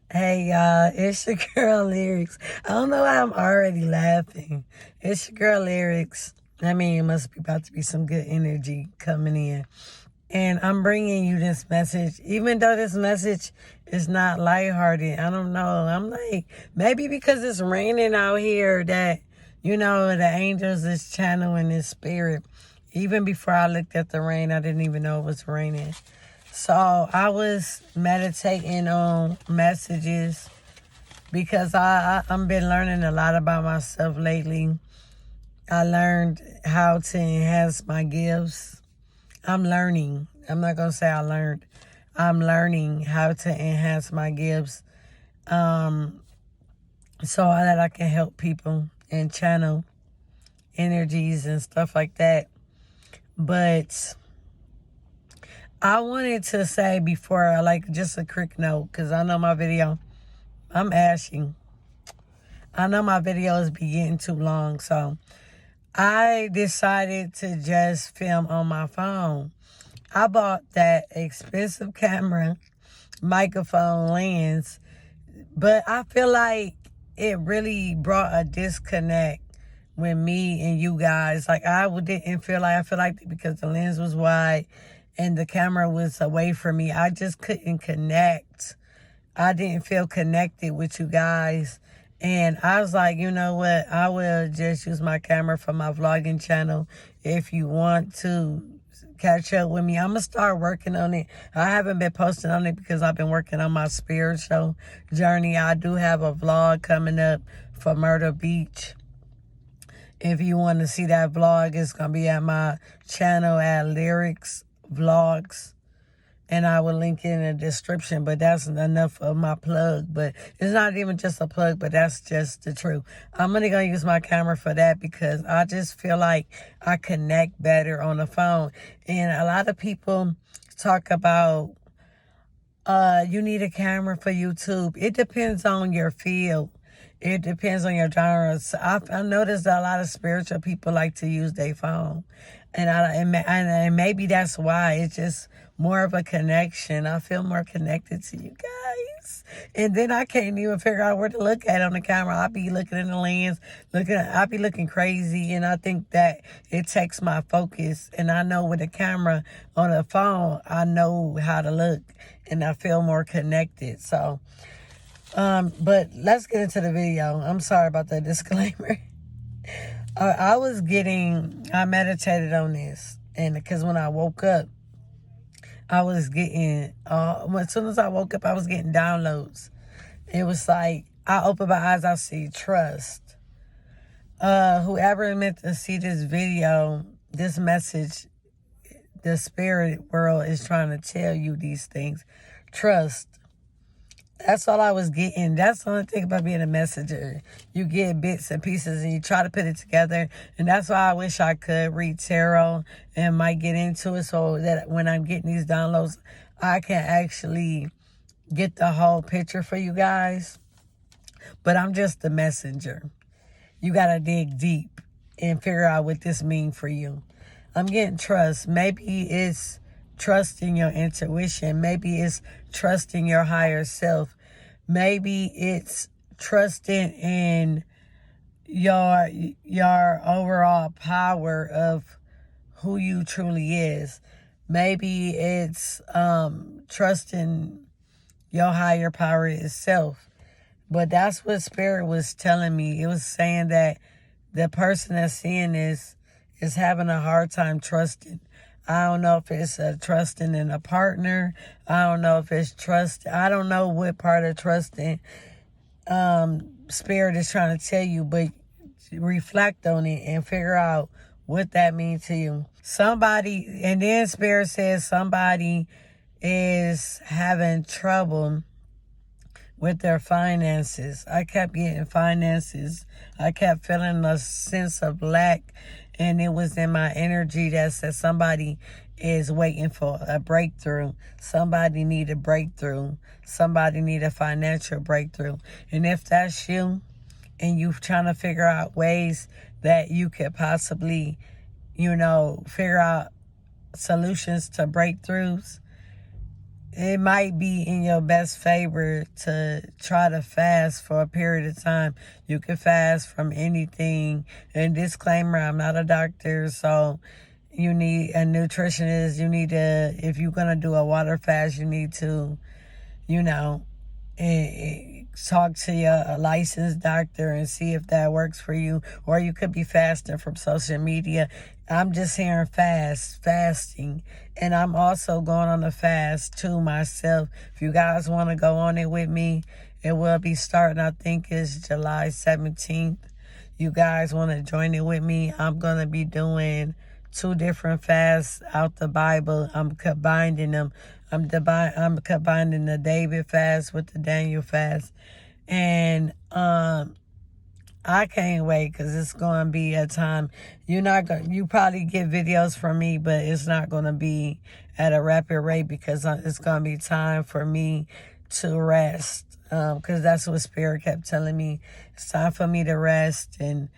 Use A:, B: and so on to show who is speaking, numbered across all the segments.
A: Hey y'all, it's your girl Lyrics. I don't know why I'm already laughing. It's your girl Lyrics. I mean, it must be about to be some good energy coming in. And I'm bringing you this message, even though this message is not lighthearted. I don't know. I'm like, maybe because it's raining out here that, the angels is channeling this spirit. Even before I looked at the rain, I didn't even know it was raining. So I was meditating on messages because I've been learning a lot about myself lately. I learned how to enhance my gifts. I'm learning. I'm not going to say I learned. I'm learning how to enhance my gifts so that I can help people and channel energies and stuff like that. But I wanted to say before, like, just a quick note, because I know my video, I'm ashy. I know my videos be getting too long, so I decided to just film on my phone. I bought that expensive camera, microphone, lens, but I feel like it really brought a disconnect with me and you guys. Like, I feel like because the lens was wide and the camera was away from me, I just couldn't connect. I didn't feel connected with you guys. And I was like, you know what? I will just use my camera for my vlogging channel. If you want to catch up with me, I'm going to start working on it. I haven't been posting on it because I've been working on my spiritual journey. I do have a vlog coming up for Myrtle Beach. If you want to see that vlog, it's going to be at my channel at Lyrics Vlogs. And I will link it in the description, but that's enough of my plug. But it's not even just a plug, but that's just the truth. I'm only going to use my camera for that because I just feel like I connect better on the phone. And a lot of people talk about, you need a camera for YouTube. It depends on your field. It depends on your genre. So I noticed that a lot of spiritual people like to use their phone. And maybe that's why it's just more of a connection. I feel more connected to you guys. And then I can't even figure out where to look at on the camera. I'll be looking in the lens, I'll be looking crazy. And I think that it takes my focus. And I know with the camera on the phone, I know how to look and I feel more connected. So, but let's get into the video. I'm sorry about that disclaimer. I meditated on this, and because when I woke up, I was getting, as soon as I woke up, I was getting downloads. It was like, I opened my eyes, I see trust. Whoever meant to see this video, this message, the spirit world is trying to tell you these things. Trust. That's all I was getting. That's the only thing about being a messenger. You get bits and pieces and you try to put it together. And that's why I wish I could read tarot and might get into it so that when I'm getting these downloads, I can actually get the whole picture for you guys. But I'm just the messenger. You got to dig deep and figure out what this means for you. I'm getting trust. Maybe it's trusting your intuition. Maybe it's trusting your higher self. Maybe it's trusting in your overall power of who you truly is. Maybe it's trusting your higher power itself. But that's what Spirit was telling me. It was saying that the person that's seeing this is having a hard time trusting. I don't know if it's trusting in a partner. I don't know if it's trust. I don't know what part of trusting Spirit is trying to tell you, but reflect on it and figure out what that means to you. Somebody, and then Spirit says somebody is having trouble with their finances. I kept getting finances. I kept feeling a sense of lack, and it was in my energy that said somebody is waiting for a breakthrough. Somebody need a breakthrough. Somebody need a financial breakthrough. And if that's you, and you're trying to figure out ways that you could possibly, figure out solutions to breakthroughs, it might be in your best favor to try to fast for a period of time. You can fast from anything. And disclaimer, I'm not a doctor, so you need a nutritionist. You need to, if you're going to do a water fast, you need to, you know, talk to your licensed doctor and see if that works for you. Or you could be fasting from social media. I'm just hearing fasting. And I'm also going on a fast too myself. If you guys want to go on it with me, it will be starting, I think it's July 17th. You guys want to join it with me? I'm going to be doing 2 different fasts out the Bible. I'm combining them. I'm combining the David fast with the Daniel fast. And I can't wait, because it's going to be a time. You probably get videos from me, but it's not going to be at a rapid rate, because it's going to be time for me to rest. Because that's what Spirit kept telling me. It's time for me to rest and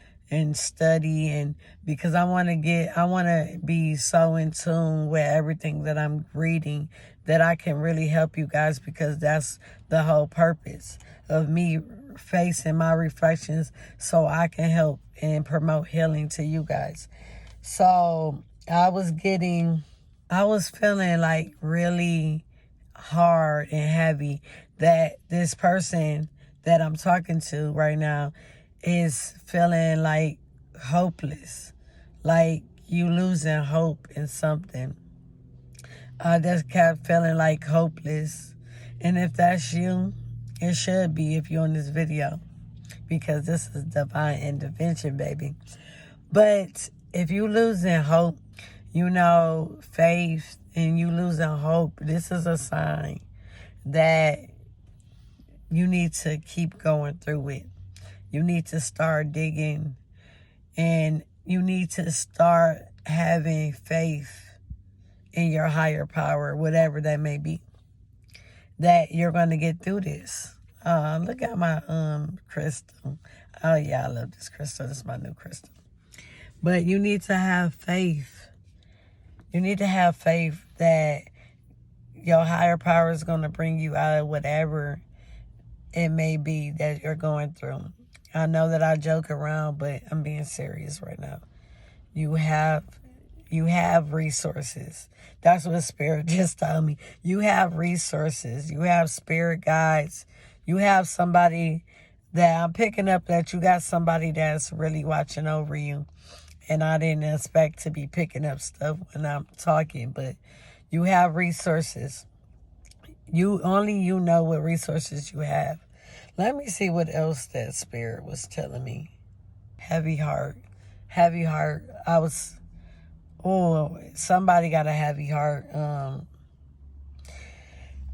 A: study, and because I want to be so in tune with everything that I'm reading that I can really help you guys, because that's the whole purpose of me facing my reflections, so I can help and promote healing to you guys. So I was feeling like really hard and heavy that this person that I'm talking to right now is feeling like hopeless, like you losing hope in something. I just kept feeling like hopeless. And if that's you, it should be if you're on this video, because this is divine intervention, baby. But if you losing hope, faith, and you losing hope, this is a sign that you need to keep going through it. You need to start digging, and you need to start having faith in your higher power, whatever that may be, that you're going to get through this. Look at my crystal. Oh yeah, I love this crystal. This is my new crystal. But you need to have faith. You need to have faith that your higher power is going to bring you out of whatever it may be that you're going through. I know that I joke around, but I'm being serious right now. You have resources. That's what Spirit just told me. You have resources. You have spirit guides. You have somebody that I'm picking up, that you got somebody that's really watching over you. And I didn't expect to be picking up stuff when I'm talking, but you have resources. You know what resources you have. Let me see what else that Spirit was telling me. Heavy heart. Somebody got a heavy heart. I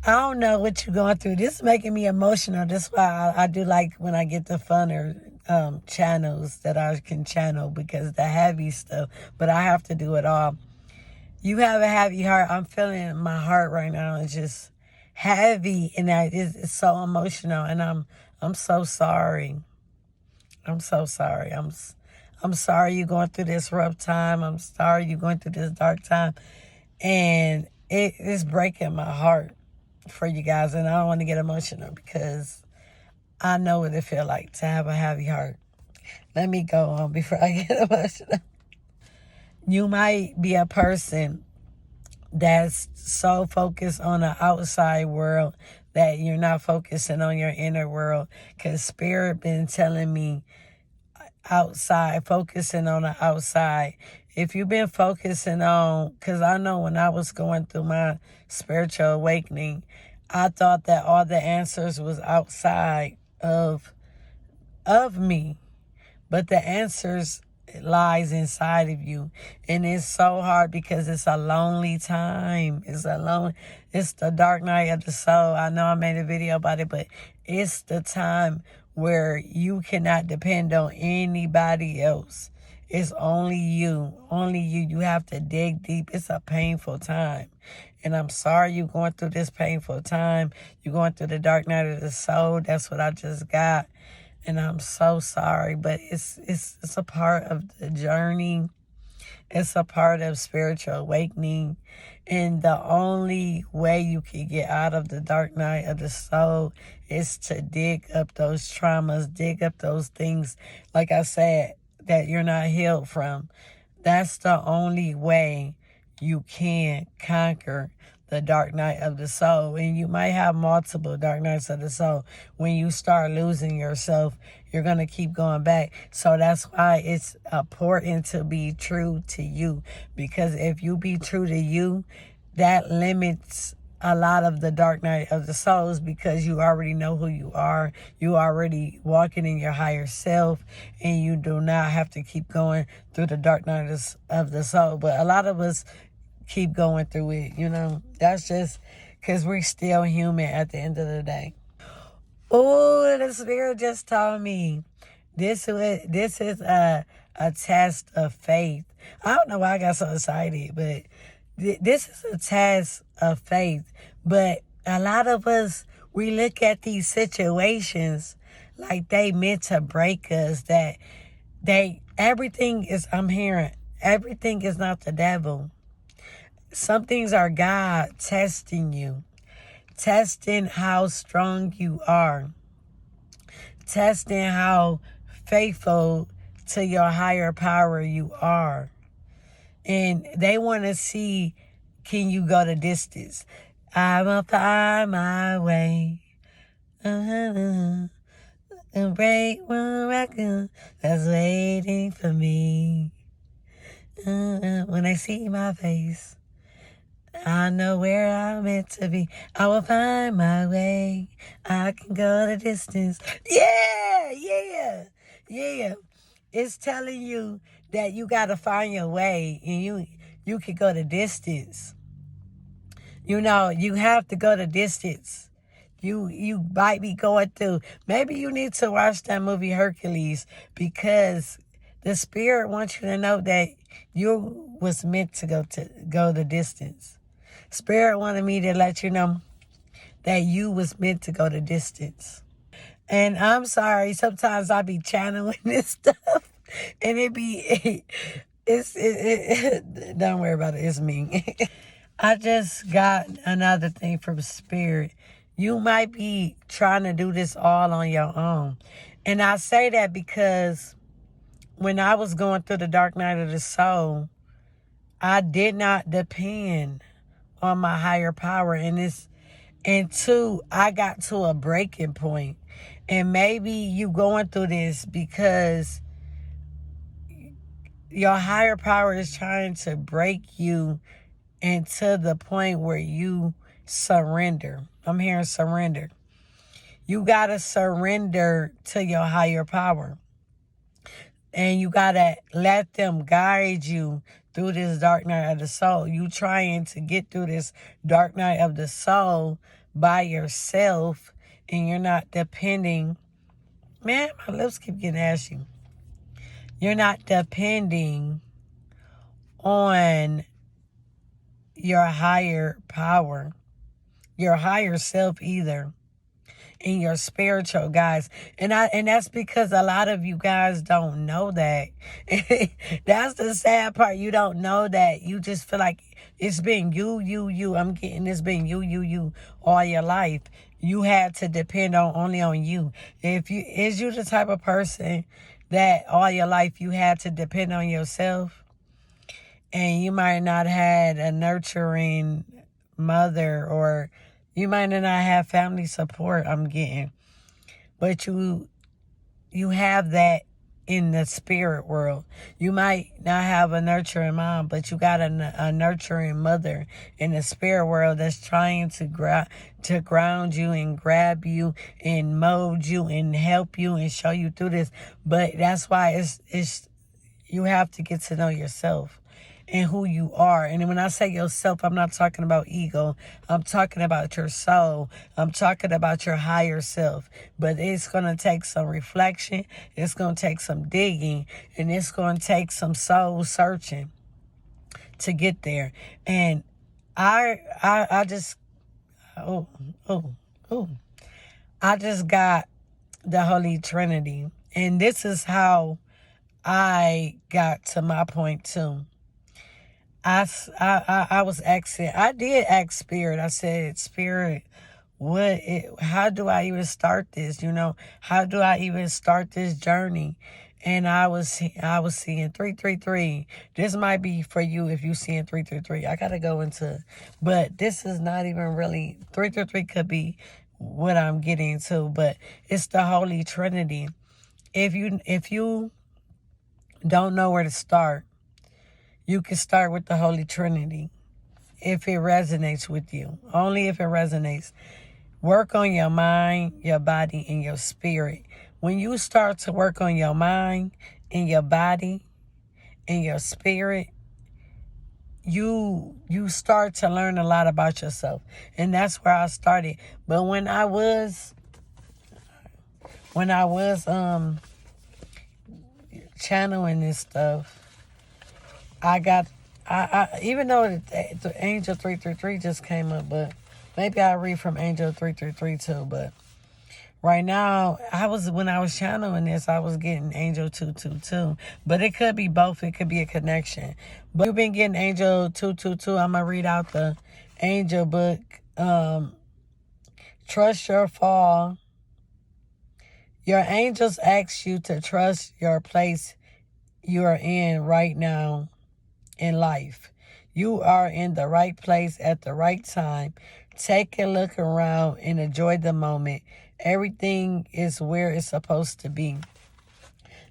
A: don't know what you're going through. This is making me emotional. That's why I do like when I get the funner channels that I can channel, because the heavy stuff, but I have to do it all. You have a heavy heart. I'm feeling my heart right now. It's just heavy, and it's so emotional, and I'm so sorry. I'm so sorry. I'm sorry you're going through this rough time. I'm sorry you're going through this dark time. And it's breaking my heart for you guys. And I don't want to get emotional, because I know what it feels like to have a heavy heart. Let me go on before I get emotional. You might be a person that's so focused on the outside world that you're not focusing on your inner world. Because Spirit been telling me focusing on the outside. If you've been focusing on, because I know when I was going through my spiritual awakening, I thought that all the answers was outside of me. But the answers lies inside of you. And it's so hard, because it's a lonely time. It's the dark night of the soul. I know I made a video about it, but it's the time where you cannot depend on anybody else. It's only you. You have to dig deep. It's a painful time. And I'm sorry you're going through this painful time. You're going through the dark night of the soul. That's what I just got. And I'm so sorry, but it's a part of the journey. It's a part of spiritual awakening. And the only way you can get out of the dark night of the soul is to dig up those traumas, dig up those things, like I said, that you're not healed from. That's the only way you can conquer the dark night of the soul. And you might have multiple dark nights of the soul. When you start losing yourself, you're going to keep going back. So that's why it's important to be true to you. Because if you be true to you, that limits a lot of the dark night of the souls, because you already know who you are. You already walking in your higher self, and you do not have to keep going through the dark night of the soul. But a lot of us keep going through it, you know. That's just because we're still human at the end of the day. Oh, the spirit just told me this is a test of faith. I don't know why I got so excited, but this is a test of faith. But a lot of us, we look at these situations like they meant to break us, that everything is, I'm hearing, everything is not the devil. Some things are God testing you, testing how strong you are, testing how faithful to your higher power you are. And they want to see, can you go the distance? I will find my way. And break one record that's waiting for me. When they see my face, I know where I'm meant to be. I will find my way. I can go the distance. Yeah. It's telling you that you got to find your way, and you can go the distance. You know, you have to go the distance. You might be going through. Maybe you need to watch that movie Hercules, because the spirit wants you to know that you was meant to go the distance. Spirit wanted me to let you know that you was meant to go the distance. And I'm sorry, sometimes I be channeling this stuff, and don't worry about it, it's me. I just got another thing from Spirit. You might be trying to do this all on your own. And I say that because when I was going through the dark night of the soul, I did not depend on my higher power. And two, I got to a breaking point. And maybe you going through this because your higher power is trying to break you into the point where you surrender. I'm hearing surrender. You got to surrender to your higher power. And you got to let them guide you through this dark night of the soul. You trying to get through this dark night of the soul by yourself, and you're not depending. Man, my lips keep getting ashy. You're not depending on your higher power, your higher self either, and your spiritual guys. And that's because a lot of you guys don't know that. That's the sad part. You don't know that. You just feel like it's been you. I'm getting it's been you all your life. You had to depend only on you. Is you the type of person that all your life you had to depend on yourself? And you might not had a nurturing mother, or you might not have family support, I'm getting. But you have that in the spirit world. You might not have a nurturing mom, but you got a nurturing mother in the spirit world that's trying to ground you and grab you and mold you and help you and show you through this. But that's why it's you have to get to know yourself and who you are. And when I say yourself, I'm not talking about ego. I'm talking about your soul. I'm talking about your higher self. But it's going to take some reflection. It's going to take some digging. And it's going to take some soul searching to get there. And I just got the Holy Trinity. And this is how I got to my point too. I was asking, I did ask Spirit. I said, Spirit, how do I even start this? How do I even start this journey? And I was seeing 333. This might be for you if you seeing 333. I gotta go into, but this is not even really 333. Could be what I'm getting to, but it's the Holy Trinity. If you don't know where to start, you can start with the Holy Trinity if it resonates with you. Only if it resonates. Work on your mind, your body, and your spirit. When you start to work on your mind and your body and your spirit, you start to learn a lot about yourself. And that's where I started. But when I was channeling this stuff, I even though the Angel 333 just came up, but maybe I read from Angel 333 too. But right now, when I was channeling this, I was getting Angel 222. But it could be both. It could be a connection. But you've been getting Angel 222. I'm gonna read out the Angel book. Trust your fall. Your angels ask you to trust your place you are in right now in life. You are in the right place at the right time. Take a look around and enjoy the moment. Everything is where it's supposed to be.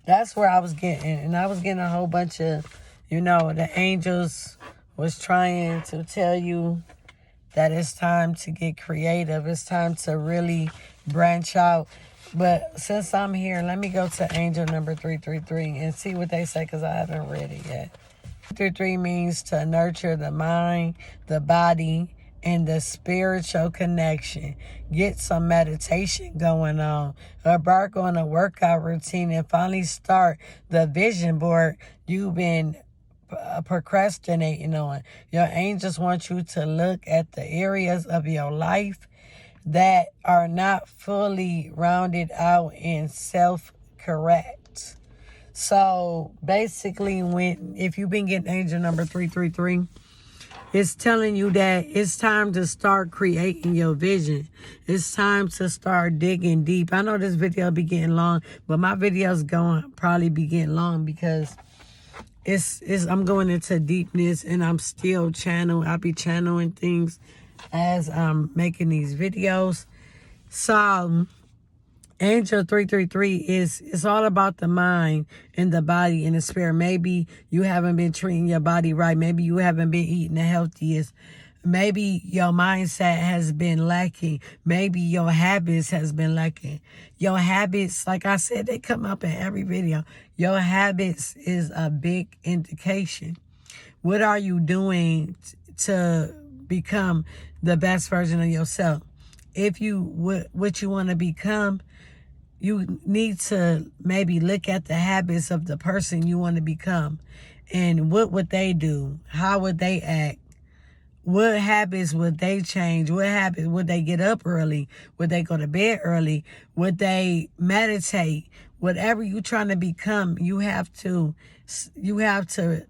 A: That's where I was getting. And I was getting a whole bunch of, the angels was trying to tell you that it's time to get creative. It's time to really branch out. But since I'm here, let me go to angel number 333 and see what they say, because I haven't read it yet. 333 means to nurture the mind, the body, and the spiritual connection. Get some meditation going on. Embark on a workout routine and finally start the vision board you've been procrastinating on. Your angels want you to look at the areas of your life that are not fully rounded out and self-correct. So basically, if you've been getting angel number 333, it's telling you that it's time to start creating your vision. It's time to start digging deep. I know this video will be getting long, but my video's going probably be getting long because I'm going into deepness, and I'm still I'll be channeling things as I'm making these videos. So Angel 333 it's all about the mind and the body and the spirit. Maybe you haven't been treating your body right. Maybe you haven't been eating the healthiest. Maybe your mindset has been lacking. Maybe your habits has been lacking. Your habits, like I said, they come up in every video. Your habits is a big indication. What are you doing to become the best version of yourself? If what you want to become, you need to maybe look at the habits of the person you want to become. And what would they do? How would they act? What habits would they change? What habits would they get up early? Would they go to bed early? Would they meditate? Whatever you're trying to become, you have to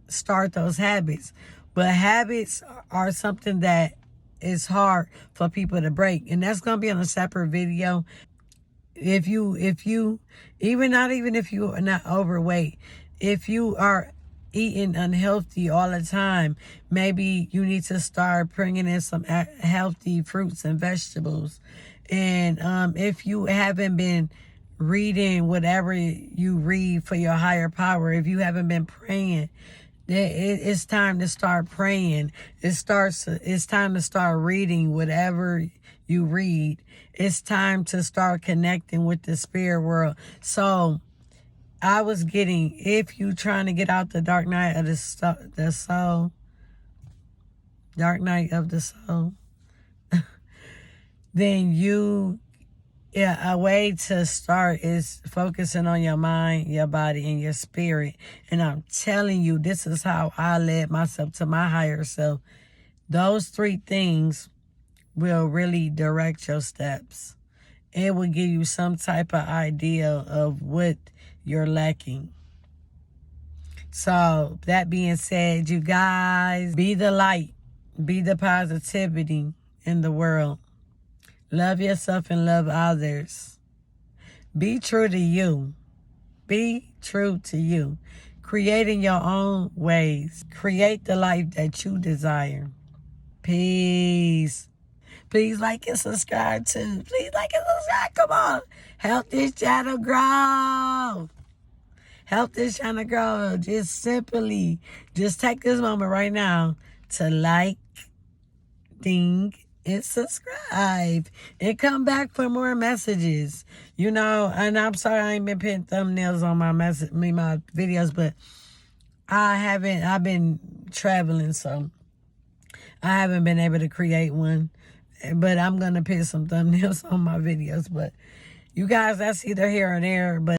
A: start those habits. But habits are something that is hard for people to break. And that's going to be on a separate video. If you, not even if you are not overweight, if you are eating unhealthy all the time, maybe you need to start bringing in some healthy fruits and vegetables. And if you haven't been reading whatever you read for your higher power, if you haven't been praying, it's time to start praying. It's time to start reading whatever you read. It's time to start connecting with the spirit world. So I was getting, if you trying to get out the dark night of the soul, then a way to start is focusing on your mind, your body, and your spirit. And I'm telling you, this is how I led myself to my higher self. Those three things will really direct your steps. It will give you some type of idea of what you're lacking. So that being said, you guys, be the light, be the positivity in the world. Love yourself and love others. Be true to you. Be true to you. Creating your own ways. Create the life that you desire. Peace. Please like and subscribe too. Please like and subscribe. Come on. Help this channel grow. Help this channel grow. Just take this moment right now to like, ding, and subscribe. And come back for more messages. You know, and I'm sorry I ain't been putting thumbnails on my videos, but I've been traveling, so I haven't been able to create one. But I'm going to put some thumbnails on my videos. But you guys, that's either here or there. But